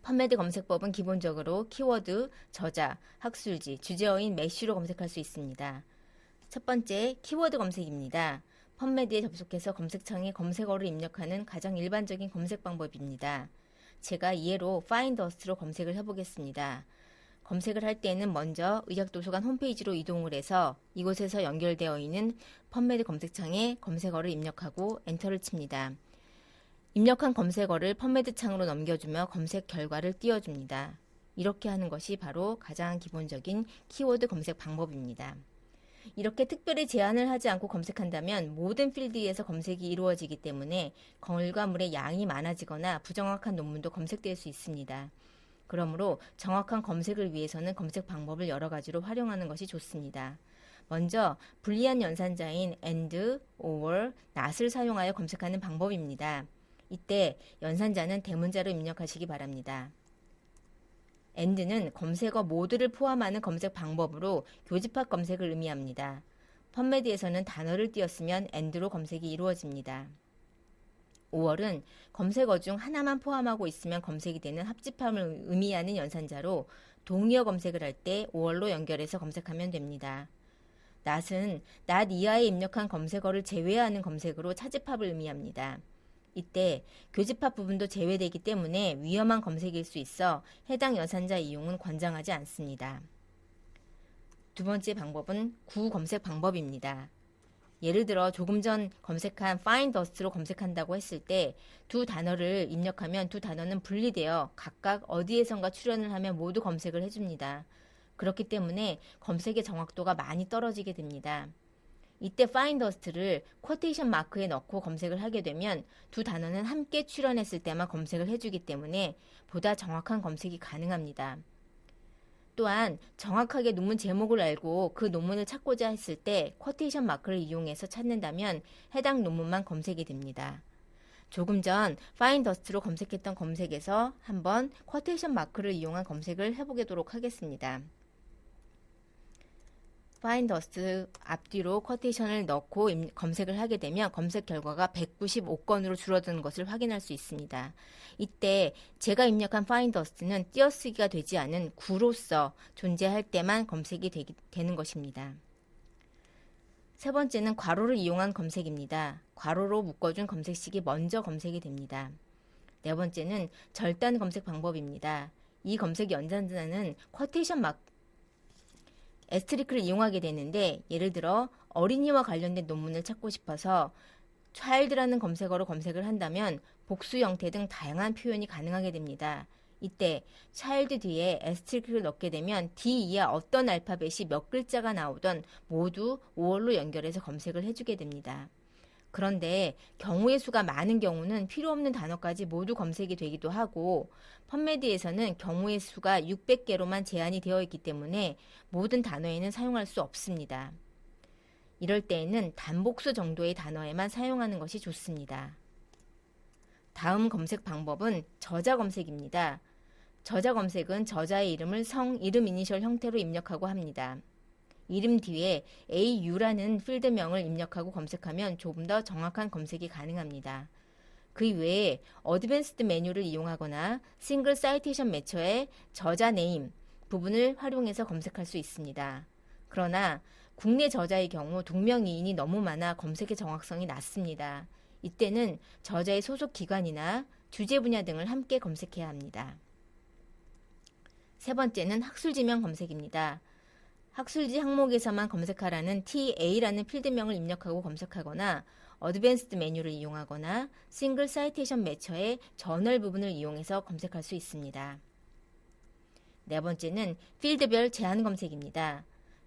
펀메드 검색법은 기본적으로 키워드, 저자, 학술지, 주제어인 매슈로 검색할 수 있습니다. 첫 번째, 키워드 검색입니다. 펀메드에 접속해서 검색창에 검색어를 입력하는 가장 일반적인 검색 방법입니다. 제가 예로 Find Us로 검색을 해보겠습니다. 검색을 할 때는 먼저 의학도서관 홈페이지로 이동을 해서 이곳에서 연결되어 있는 펀메드 검색창에 검색어를 입력하고 엔터를 칩니다. 입력한 검색어를 펀메드 창으로 넘겨주며 검색 결과를 띄워줍니다. 이렇게 하는 것이 바로 가장 기본적인 키워드 검색 방법입니다. 이렇게 특별히 제한을 하지 않고 검색한다면 모든 필드에서 검색이 이루어지기 때문에 결과물의 양이 많아지거나 부정확한 논문도 검색될 수 있습니다. 그러므로 정확한 검색을 위해서는 검색 방법을 여러 가지로 활용하는 것이 좋습니다. 먼저 불리한 연산자인 and, or, not을 사용하여 검색하는 방법입니다. 이때 연산자는 대문자로 입력하시기 바랍니다. and는 검색어 모두를 포함하는 검색 방법으로 교집합 검색을 의미합니다. 펀메드에서는 단어를 띄었으면 and로 검색이 이루어집니다. 5월은 검색어 중 하나만 포함하고 있으면 검색이 되는 합집합을 의미하는 연산자로 동의어 검색을 할 때 5월로 연결해서 검색하면 됩니다. not은 not 이하에 입력한 검색어를 제외하는 검색으로 차집합을 의미합니다. 이때 교집합 부분도 제외되기 때문에 위험한 검색일 수 있어 해당 연산자 이용은 권장하지 않습니다. 두 번째 방법은 구검색 방법입니다. 예를 들어 조금 전 검색한 Find Us로 검색한다고 했을 때 두 단어를 입력하면 두 단어는 분리되어 각각 어디에선가 출연을 하면 모두 검색을 해줍니다. 그렇기 때문에 검색의 정확도가 많이 떨어지게 됩니다. 이때 Find Us를 쿼테이션 마크에 넣고 검색을 하게 되면 두 단어는 함께 출연했을 때만 검색을 해주기 때문에 보다 정확한 검색이 가능합니다. 또한 정확하게 논문 제목을 알고 그 논문을 찾고자 했을 때 쿼테이션 마크를 이용해서 찾는다면 해당 논문만 검색이 됩니다. 조금 전 Find Us로 검색했던 검색에서 한번 쿼테이션 마크를 이용한 검색을 해보도록 하겠습니다. Find Us 앞뒤로 쿼테이션을 넣고 검색을 하게 되면 검색 결과가 195건으로 줄어드는 것을 확인할 수 있습니다. 이때 제가 입력한 Find Us는 띄어쓰기가 되지 않은 구로서 존재할 때만 검색이 되는 것입니다. 세 번째는 괄호를 이용한 검색입니다. 괄호로 묶어준 검색식이 먼저 검색이 됩니다. 네 번째는 절단 검색 방법입니다. 이 검색 연산자는 쿼테이션 마크 에스트리크를 이용하게 되는데 예를 들어 어린이와 관련된 논문을 찾고 싶어서 child라는 검색어로 검색을 한다면 복수 형태 등 다양한 표현이 가능하게 됩니다. 이때 child 뒤에 에스트리크를 넣게 되면 D 이하 어떤 알파벳이 몇 글자가 나오던 모두 5월로 연결해서 검색을 해주게 됩니다. 그런데 경우의 수가 많은 경우는 필요 없는 단어까지 모두 검색이 되기도 하고 펀메드에서는 경우의 수가 600개로만 제한이 되어 있기 때문에 모든 단어에는 사용할 수 없습니다. 이럴 때에는 단복수 정도의 단어에만 사용하는 것이 좋습니다. 다음 검색 방법은 저자 검색입니다. 저자 검색은 저자의 이름을 성, 이름 이니셜 형태로 입력하고 합니다. 이름 뒤에 AU라는 필드명을 입력하고 검색하면 조금 더 정확한 검색이 가능합니다. 그 외에 어드밴스드 메뉴를 이용하거나 싱글 사이테이션 매처의 저자 네임 부분을 활용해서 검색할 수 있습니다. 그러나 국내 저자의 경우 동명이인이 너무 많아 검색의 정확성이 낮습니다. 이때는 저자의 소속 기관이나 주제 분야 등을 함께 검색해야 합니다. 세 번째는 학술지명 검색입니다. 학술지 항목에서만 검색하라는 TA라는 필드명을 입력하고 검색하거나 어드밴스드 메뉴를 이용하거나 싱글 사이테이션 매처의 저널 부분을 이용해서 검색할 수 있습니다. 네 번째는 필드별 제한 검색입니다.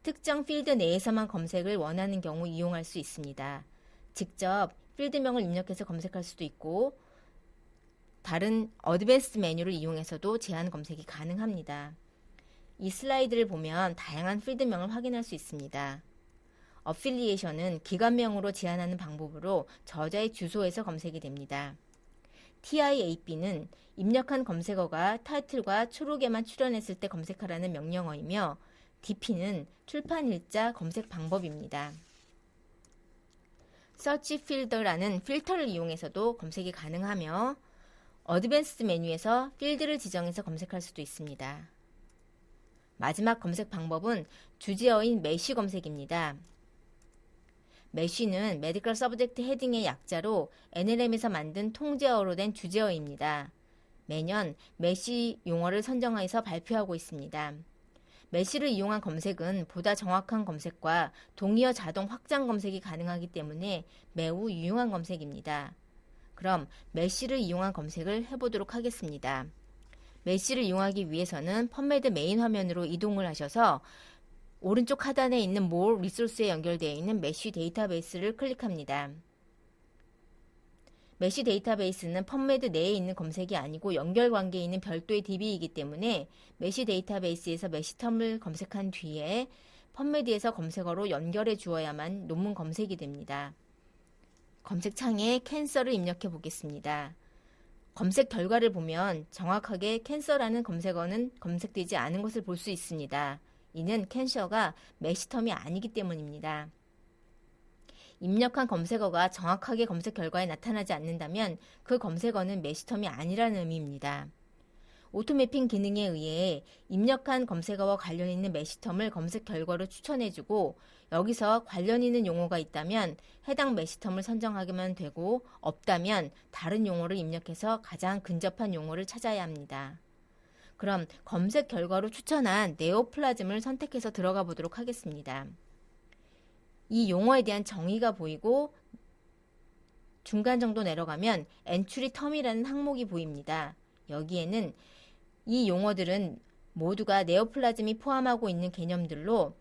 특정 필드 내에서만 검색을 원하는 경우 이용할 수 있습니다. 직접 필드명을 입력해서 검색할 수도 있고 다른 어드밴스드 메뉴를 이용해서도 제한 검색이 가능합니다. 이 슬라이드를 보면 다양한 필드명을 확인할 수 있습니다. 어필리에이션은 기관명으로 제한하는 방법으로 저자의 주소에서 검색이 됩니다. TIAB는 입력한 검색어가 타이틀과 초록에만 출연했을 때 검색하라는 명령어이며 DP는 출판일자 검색 방법입니다. Search Filter라는 필터를 이용해서도 검색이 가능하며 어드밴스드 메뉴에서 필드를 지정해서 검색할 수도 있습니다. 마지막 검색 방법은 주제어인 메쉬 검색입니다. 메쉬는 메디컬 서브젝트 헤딩의 약자로 NLM에서 만든 통제어로 된 주제어입니다. 매년 메쉬 용어를 선정해서 발표하고 있습니다. 메쉬를 이용한 검색은 보다 정확한 검색과 동의어 자동 확장 검색이 가능하기 때문에 매우 유용한 검색입니다. 그럼 메쉬를 이용한 검색을 해보도록 하겠습니다. 메쉬를 이용하기 위해서는 펀메드 메인 화면으로 이동을 하셔서 오른쪽 하단에 있는 More 리소스에 연결되어 있는 메쉬 데이터베이스를 클릭합니다. 메쉬 데이터베이스는 펀메드 내에 있는 검색이 아니고 연결관계에 있는 별도의 DB이기 때문에 메쉬 데이터베이스에서 메쉬텀을 검색한 뒤에 펀메드에서 검색어로 연결해 주어야만 논문 검색이 됩니다. 검색창에 캔서를 입력해 보겠습니다. 검색 결과를 보면 정확하게 캔서라는 검색어는 검색되지 않은 것을 볼 수 있습니다. 이는 캔서가 메쉬텀이 아니기 때문입니다. 입력한 검색어가 정확하게 검색 결과에 나타나지 않는다면 그 검색어는 메쉬텀이 아니라는 의미입니다. 오토매핑 기능에 의해 입력한 검색어와 관련 있는 메쉬텀을 검색 결과로 추천해주고 여기서 관련 있는 용어가 있다면 해당 메쉬텀을 선정하면 되고 없다면 다른 용어를 입력해서 가장 근접한 용어를 찾아야 합니다. 그럼 검색 결과로 추천한 네오플라즘을 선택해서 들어가 보도록 하겠습니다. 이 용어에 대한 정의가 보이고 중간 정도 내려가면 엔트리 텀이라는 항목이 보입니다. 여기에는 이 용어들은 모두가 네오플라즘이 포함하고 있는 개념들로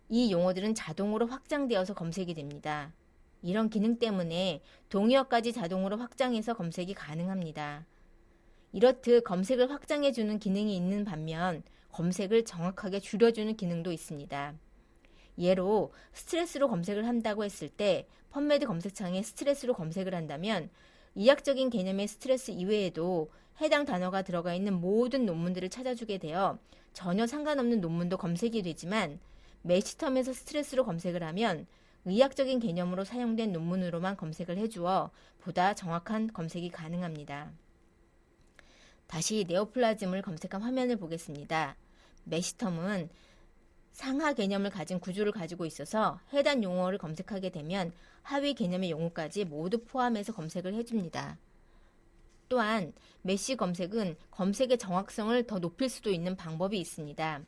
이 용어들은 자동으로 확장되어서 검색이 됩니다. 이런 기능 때문에 동의어까지 자동으로 확장해서 검색이 가능합니다. 이렇듯 검색을 확장해주는 기능이 있는 반면 검색을 정확하게 줄여주는 기능도 있습니다. 예로 스트레스로 검색을 한다고 했을 때 펀메드 검색창에 스트레스로 검색을 한다면 의학적인 개념의 스트레스 이외에도 해당 단어가 들어가 있는 모든 논문들을 찾아주게 되어 전혀 상관없는 논문도 검색이 되지만 메쉬텀에서 스트레스로 검색을 하면 의학적인 개념으로 사용된 논문으로만 검색을 해주어 보다 정확한 검색이 가능합니다. 다시 네오플라즘을 검색한 화면을 보겠습니다. 메쉬텀은 상하 개념을 가진 구조를 가지고 있어서 해당 용어를 검색하게 되면 하위 개념의 용어까지 모두 포함해서 검색을 해줍니다. 또한 메쉬 검색은 검색의 정확성을 더 높일 수도 있는 방법이 있습니다.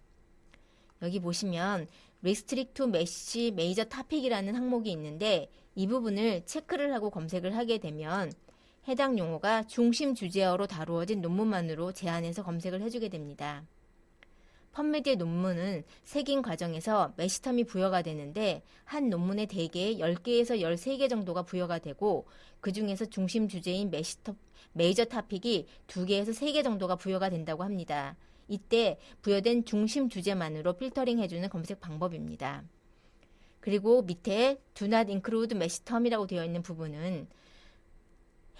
여기 보시면 Restrict to Mesh Major Topic이라는 항목이 있는데 이 부분을 체크를 하고 검색을 하게 되면 해당 용어가 중심 주제어로 다루어진 논문만으로 제한해서 검색을 해주게 됩니다. 펀메드의 논문은 색인 과정에서 메쉬텀이 부여가 되는데 한 논문에 대개 10개에서 13개 정도가 부여가 되고 그 중에서 중심 주제인 메이저 타픽이 2개에서 3개 정도가 부여가 된다고 합니다. 이때 부여된 중심 주제만으로 필터링 해주는 검색 방법입니다. 그리고 밑에 Do not include 메쉬텀이라고 되어 있는 부분은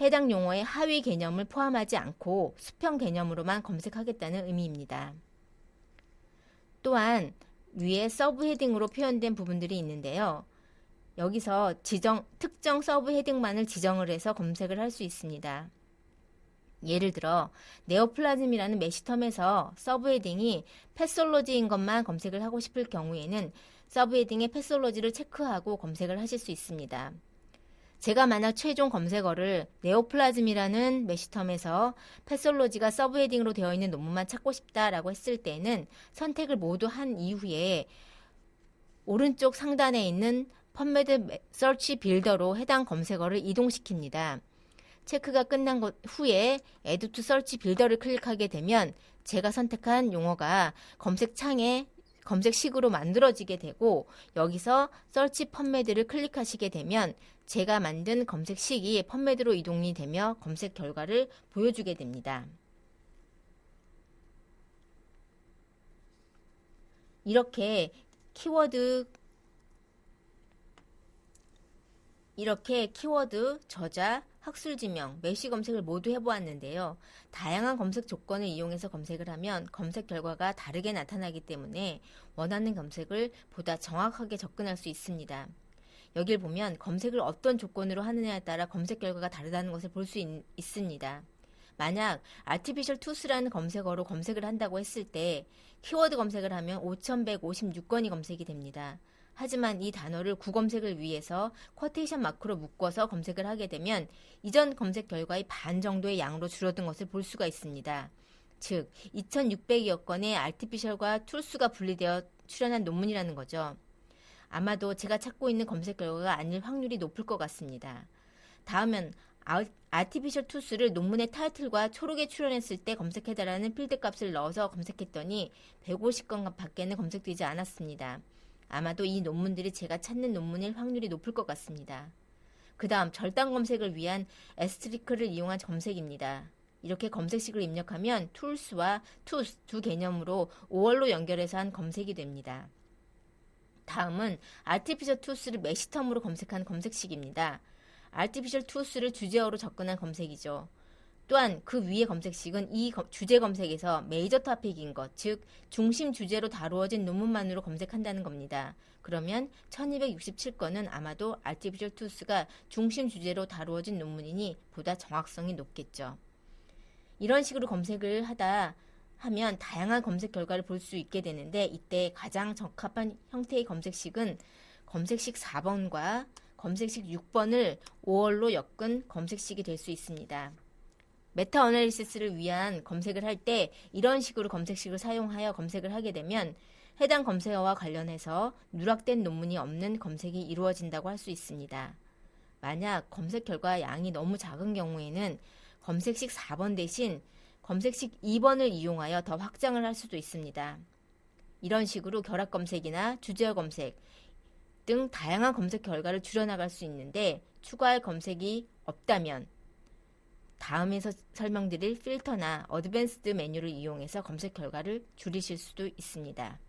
해당 용어의 하위 개념을 포함하지 않고 수평 개념으로만 검색하겠다는 의미입니다. 또한 위에 서브 헤딩으로 표현된 부분들이 있는데요. 여기서 특정 서브 헤딩만을 지정을 해서 검색을 할 수 있습니다. 예를 들어 네오플라즘이라는 메쉬텀에서 서브 헤딩이 패솔로지인 것만 검색을 하고 싶을 경우에는 서브 헤딩의 패솔로지를 체크하고 검색을 하실 수 있습니다. 제가 만약 최종 검색어를 네오플라즘이라는 메쉬텀에서 패솔로지가 서브 헤딩으로 되어 있는 논문만 찾고 싶다라고 했을 때는 선택을 모두 한 이후에 오른쪽 상단에 있는 펀메드 서치 빌더로 해당 검색어를 이동시킵니다. 체크가 끝난 후에 Add to Search 빌더를 클릭하게 되면 제가 선택한 용어가 검색창에 검색식으로 만들어지게 되고 여기서 서치 펀메드를 클릭하시게 되면 제가 만든 검색식이 펀메드로 이동이 되며 검색 결과를 보여주게 됩니다. 이렇게 키워드, 저자, 학술지명, 메쉬 검색을 모두 해보았는데요. 다양한 검색 조건을 이용해서 검색을 하면 검색 결과가 다르게 나타나기 때문에 원하는 검색을 보다 정확하게 접근할 수 있습니다. 여길 보면 검색을 어떤 조건으로 하느냐에 따라 검색 결과가 다르다는 것을 볼 수 있습니다. 만약 artificial tooth라는 검색어로 검색을 한다고 했을 때 키워드 검색을 하면 5,156건이 검색이 됩니다. 하지만 이 단어를 구검색을 위해서 쿼테이션 마크로 묶어서 검색을 하게 되면 이전 검색 결과의 반 정도의 양으로 줄어든 것을 볼 수가 있습니다. 즉 2,600여 건의 artificial과 tools가 분리되어 출연한 논문이라는 거죠. 아마도 제가 찾고 있는 검색 결과가 아닐 확률이 높을 것 같습니다. 다음은 artificial tools를 논문의 타이틀과 초록에 출연했을 때 검색해달라는 필드 값을 넣어서 검색했더니 150건 밖에는 검색되지 않았습니다. 아마도 이 논문들이 제가 찾는 논문일 확률이 높을 것 같습니다. 그 다음 절단 검색을 위한 에스트리크를 이용한 검색입니다. 이렇게 검색식을 입력하면 tools와 tooth 두 개념으로 5월로 연결해서 한 검색이 됩니다. 다음은 artificial tooth를 매시텀으로 검색한 검색식입니다. artificial tooth를 주제어로 접근한 검색이죠. 또한 그 위의 검색식은 이 주제 검색에서 메이저 토픽인 것, 즉 중심 주제로 다루어진 논문만으로 검색한다는 겁니다. 그러면 1267건은 아마도 artificial tooth가 중심 주제로 다루어진 논문이니 보다 정확성이 높겠죠. 이런 식으로 검색을 하다 하면 다양한 검색 결과를 볼 수 있게 되는데 이때 가장 적합한 형태의 검색식은 검색식 4번과 검색식 6번을 5월로 엮은 검색식이 될 수 있습니다. 메타 어널리시스를 위한 검색을 할 때 이런 식으로 검색식을 사용하여 검색을 하게 되면 해당 검색어와 관련해서 누락된 논문이 없는 검색이 이루어진다고 할 수 있습니다. 만약 검색 결과 양이 너무 작은 경우에는 검색식 4번 대신 검색식 2번을 이용하여 더 확장을 할 수도 있습니다. 이런 식으로 결합 검색이나 주제어 검색 등 다양한 검색 결과를 줄여나갈 수 있는데 추가할 검색이 없다면 다음에서 설명드릴 필터나 어드밴스드 메뉴를 이용해서 검색 결과를 줄이실 수도 있습니다.